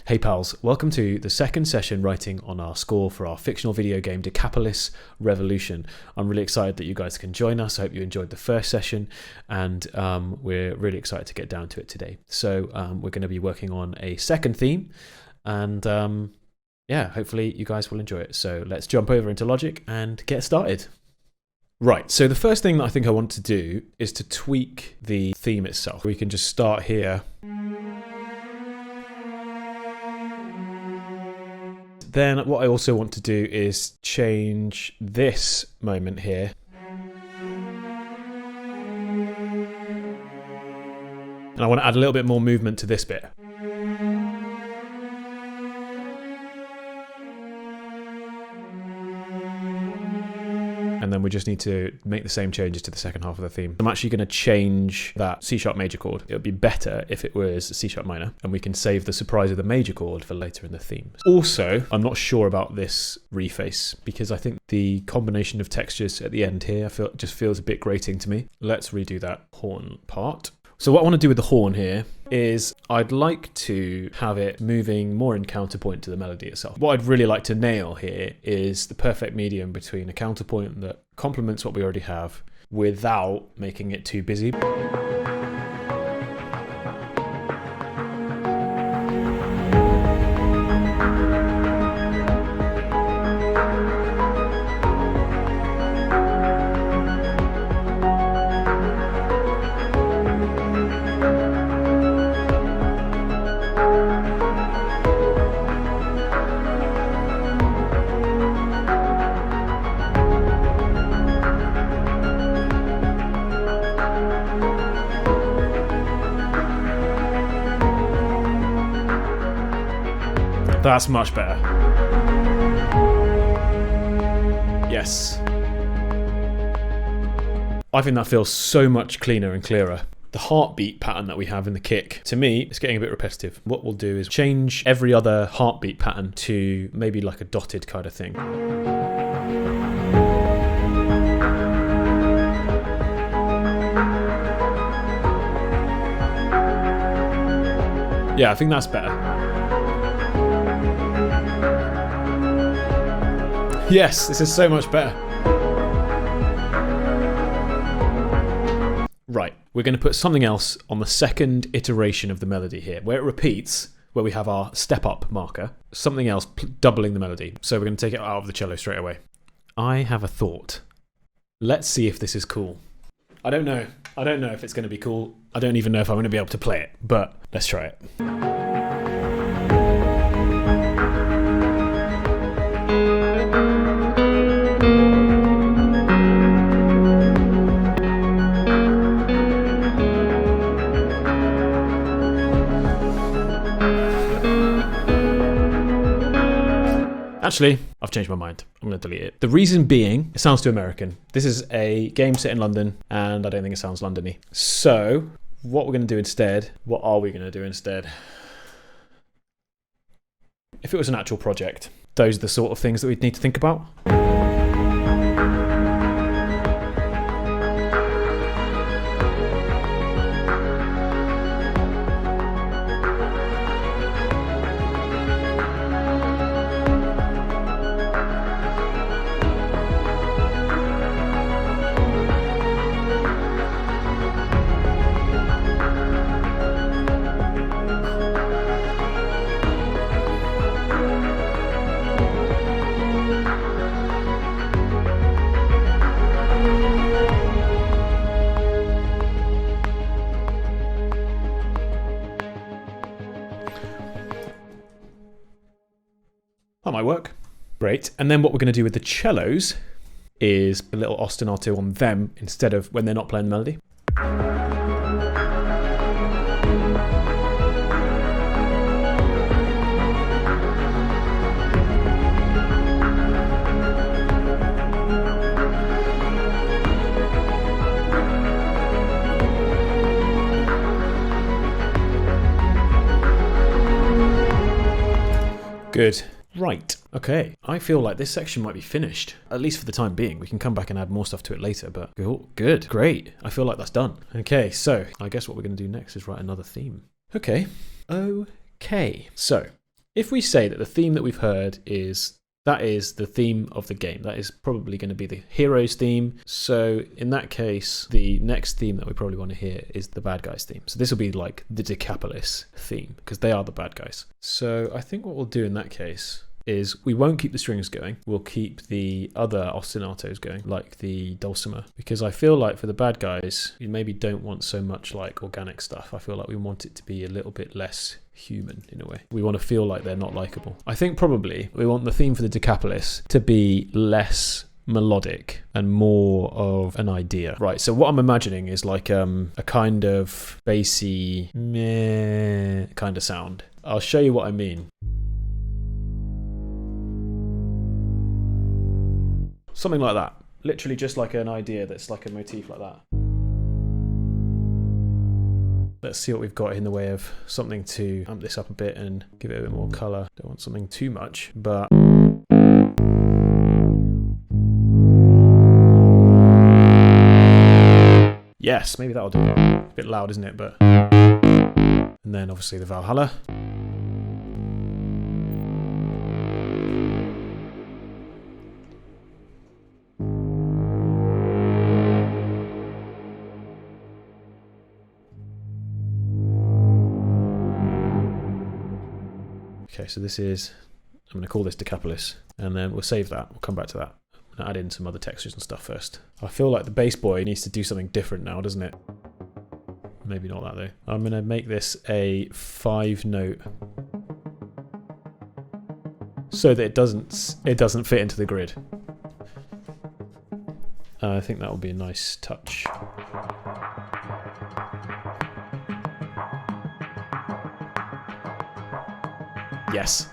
Hey pals, welcome to the second session writing on our score for our fictional video game Decapolis Revolution. I'm really excited that you guys can join us. I hope you enjoyed the first session, and we're really excited to get down to it today. So we're going to be working on a second theme, and yeah, hopefully you guys will enjoy it. So let's jump over into Logic and get started. Right, so the first thing that I think I want to do is to tweak the theme itself. We can just start here. Then what I also want to do is change this moment here. And I want to add a little bit more movement to this bit. And then we just need to make the same changes to the second half of the theme. I'm actually going to change that C# major chord. It would be better if it was C# minor, and we can save the surprise of the major chord for later in the theme. Also, I'm not sure about this reface because I think the combination of textures at the end here just feels a bit grating to me. Let's redo that horn part. So what I want to do with the horn here is I'd like to have it moving more in counterpoint to the melody itself. What I'd really like to nail here is the perfect medium between a counterpoint that complements what we already have without making it too busy. That's much better. Yes. I think that feels so much cleaner and clearer. The heartbeat pattern that we have in the kick, to me, it's getting a bit repetitive. What we'll do is change every other heartbeat pattern to maybe like a dotted kind of thing. Yeah, I think that's better. Yes, this is so much better. Right, we're going to put something else on the second iteration of the melody here. Where it repeats, where we have our step up marker, something else doubling the melody. So we're going to take it out of the cello straight away. I have a thought. Let's see if this is cool. I don't know. I don't know if it's going to be cool. I don't even know if I'm going to be able to play it, but let's try it. Actually, I've changed my mind. I'm going to delete it. The reason being, it sounds too American. This is a game set in London, and I don't think it sounds London-y. So, what we're going to do instead, what are we going to do instead? If it was an actual project, those are the sort of things that we'd need to think about. That might work. Great. And then what we're going to do with the cellos is a little ostinato on them instead of when they're not playing the melody. Good. Right, okay. I feel like this section might be finished, at least for the time being. We can come back and add more stuff to it later, but oh, good, great. I feel like that's done. Okay, so I guess what we're going to do next is write another theme. Okay, so If we say that the theme that we've heard is the theme of the game, that is probably going to be the hero's theme. So in that case, the next theme that we probably want to hear is the bad guys theme. So this will be like the Decapolis theme, because they are the bad guys. So I think what we'll do in that case is we won't keep the strings going. We'll keep the other ostinatos going, like the dulcimer, because I feel like for the bad guys, we maybe don't want so much like organic stuff. I feel like we want it to be a little bit less human in a way. We want to feel like they're not likable. I think probably we want the theme for the Decapolis to be less melodic and more of an idea. Right, so what I'm imagining is like a kind of bassy meh kind of sound. I'll show you what I mean. Something like that. Literally just like an idea that's like a motif like that. Let's see what we've got in the way of something to amp this up a bit and give it a bit more colour. Don't want something too much, but... Yes, maybe that'll do. A bit loud, isn't it? But... And then obviously the Valhalla. Okay, so this is, I'm going to call this Decapolis, and then we'll save that. We'll come back to that. I'm going to add in some other textures and stuff first. I feel like the bass boy needs to do something different now, doesn't it? Maybe not that though. I'm going to make this a 5-note so that it doesn't fit into the grid. I think that will be a nice touch. Yes.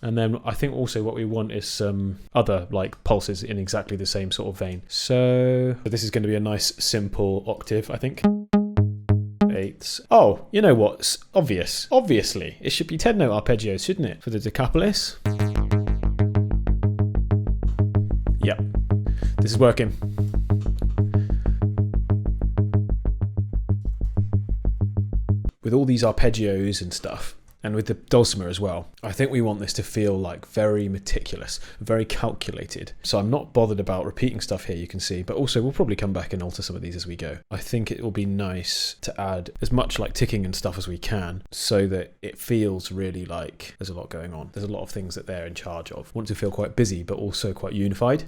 And then I think also what we want is some other like pulses in exactly the same sort of vein. So this is going to be a nice simple octave, I think. Eighths. Oh, you know what's obvious? Obviously, it should be 10-note arpeggios, shouldn't it? For the Decapolis. Yep. This is working. With all these arpeggios and stuff, and with the dulcimer as well, I think we want this to feel like very meticulous, very calculated. So I'm not bothered about repeating stuff here, you can see, but also we'll probably come back and alter some of these as we go. I think it will be nice to add as much like ticking and stuff as we can so that it feels really like there's a lot going on. There's a lot of things that they're in charge of. I want it to feel quite busy, but also quite unified.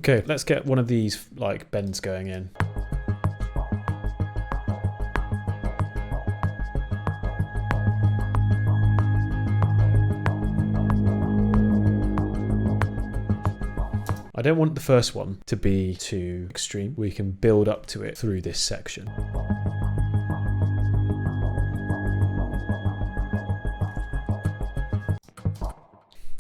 Okay, let's get one of these like bends going in. I don't want the first one to be too extreme. We can build up to it through this section.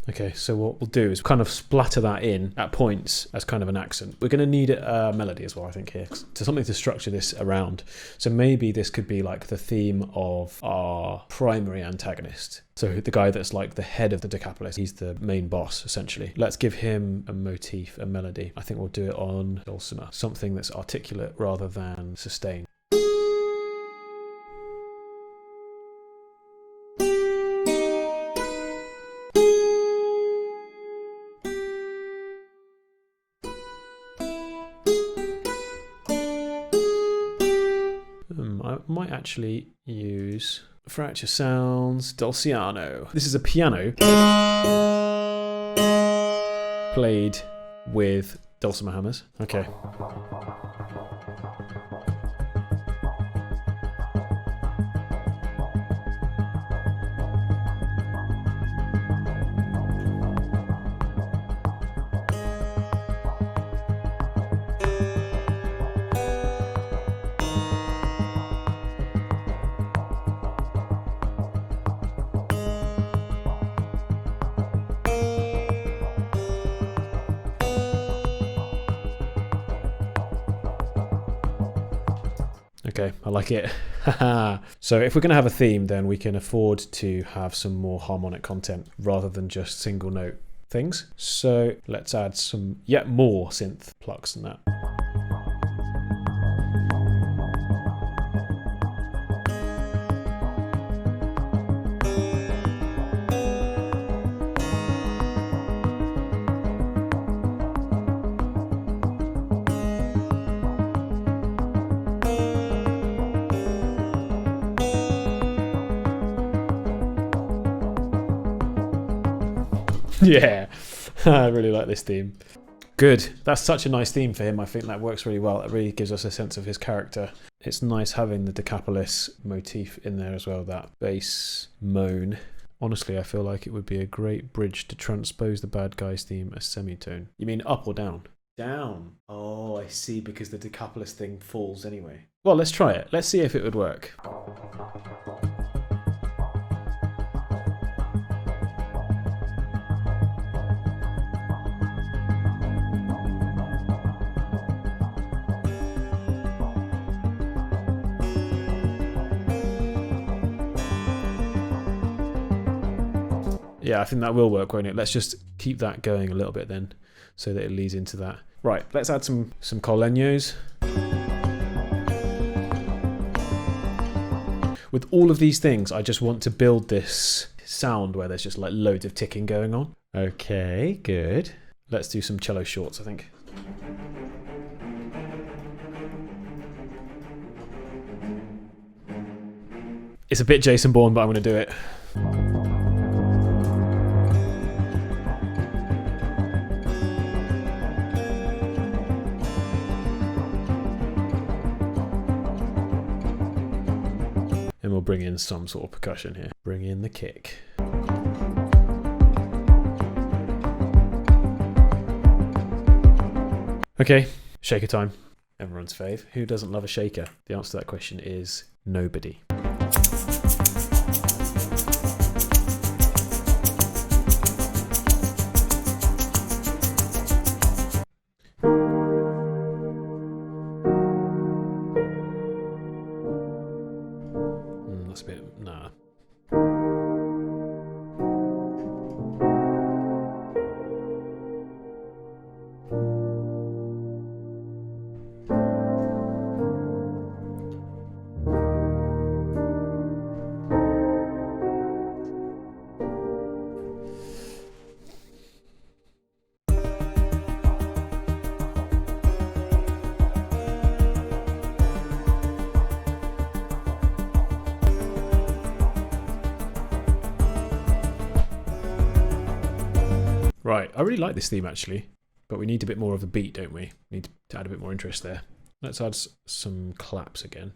Okay, so what we'll do is kind of splatter that in at points as kind of an accent. We're going to need a melody as well, I think, here. So something to structure this around. So maybe this could be like the theme of our primary antagonist. So the guy that's like the head of the Decapolis, he's the main boss, essentially. Let's give him a motif, a melody. I think we'll do it on dulcimer. Something that's articulate rather than sustained. I might actually use fracture sounds, Dulciano. This is a piano played with dulcimer hammers. Okay. Okay, I like it. So if we're going to have a theme, then we can afford to have some more harmonic content rather than just single note things. So let's add some yet more synth plucks than that. Yeah, I really like this theme. Good. That's such a nice theme for him. I think that works really well. It really gives us a sense of his character. It's nice having the Decapolis motif in there as well, that bass moan. Honestly, I feel like it would be a great bridge to transpose the bad guy's theme a semitone. You mean up or down? Down. Oh, I see, because the Decapolis thing falls anyway. Well, let's try it. Let's see if it would work. Yeah, I think that will work, won't it? Let's just keep that going a little bit then, so that it leads into that. Right, let's add some coleños. With all of these things, I just want to build this sound where there's just like loads of ticking going on. Okay, good. Let's do some cello shorts, I think. It's a bit Jason Bourne, but I'm going to do it. And we'll bring in some sort of percussion here. Bring in the kick. Okay, shaker time. Everyone's fave. Who doesn't love a shaker? The answer to that question is nobody. That's a bit, nah. Right, I really like this theme actually, but we need a bit more of a beat, don't we? We need to add a bit more interest there. Let's add some claps again.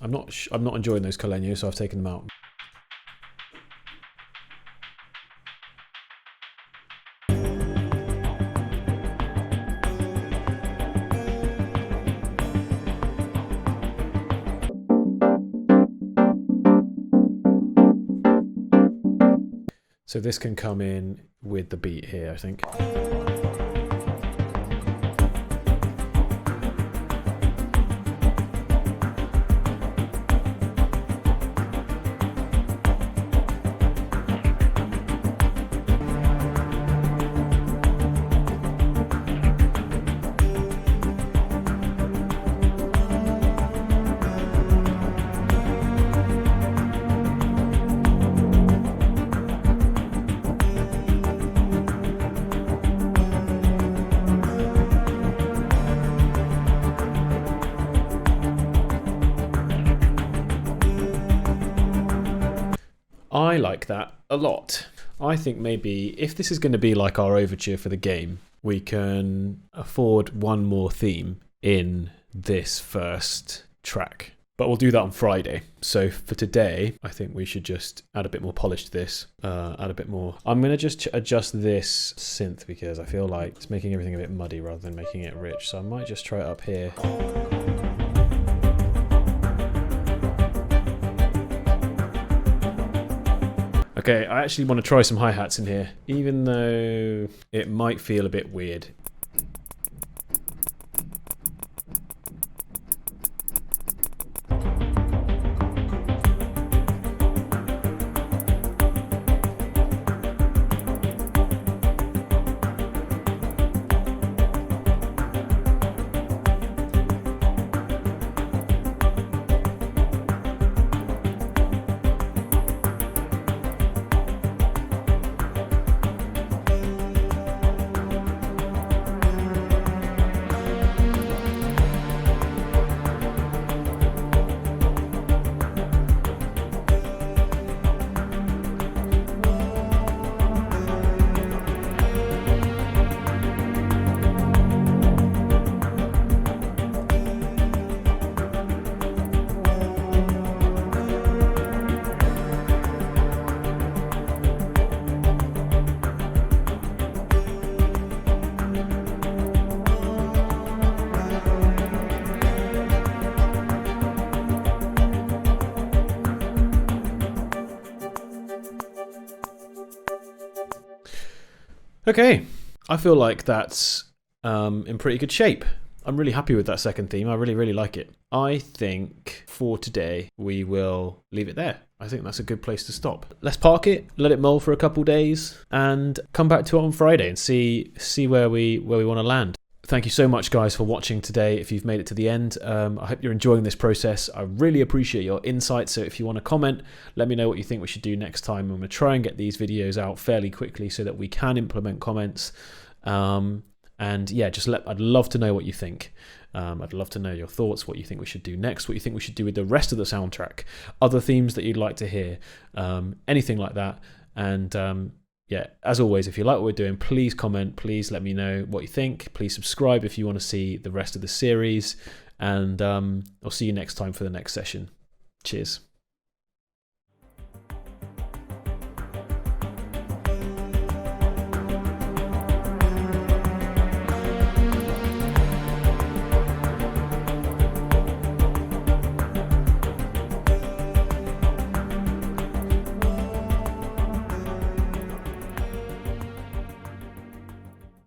I'm not enjoying those coleños, so I've taken them out. So this can come in with the beat here, I think. I like that a lot. I think maybe if this is going to be like our overture for the game, we can afford one more theme in this first track. But we'll do that on Friday. So for today, I think we should just add a bit more polish to this, add a bit more. I'm going to just adjust this synth because I feel like it's making everything a bit muddy rather than making it rich. So I might just try it up here. Okay, I actually want to try some hi-hats in here, even though it might feel a bit weird. Okay, I feel like that's in pretty good shape. I'm really happy with that second theme. I really, really like it. I think for today, we will leave it there. I think that's a good place to stop. Let's park it, let it mull for a couple days, and come back to it on Friday and see where we want to land. Thank you so much, guys, for watching today. If you've made it to the end, I hope you're enjoying this process. I really appreciate your insights. So if you want to comment, let me know what you think we should do next time. I'm going to try and get these videos out fairly quickly so that we can implement comments. And yeah, I'd love to know what you think. I'd love to know your thoughts, what you think we should do next, what you think we should do with the rest of the soundtrack, other themes that you'd like to hear, anything like that. And yeah, as always, if you like what we're doing, please comment, please let me know what you think. Please subscribe if you want to see the rest of the series. And I'll see you next time for the next session. Cheers.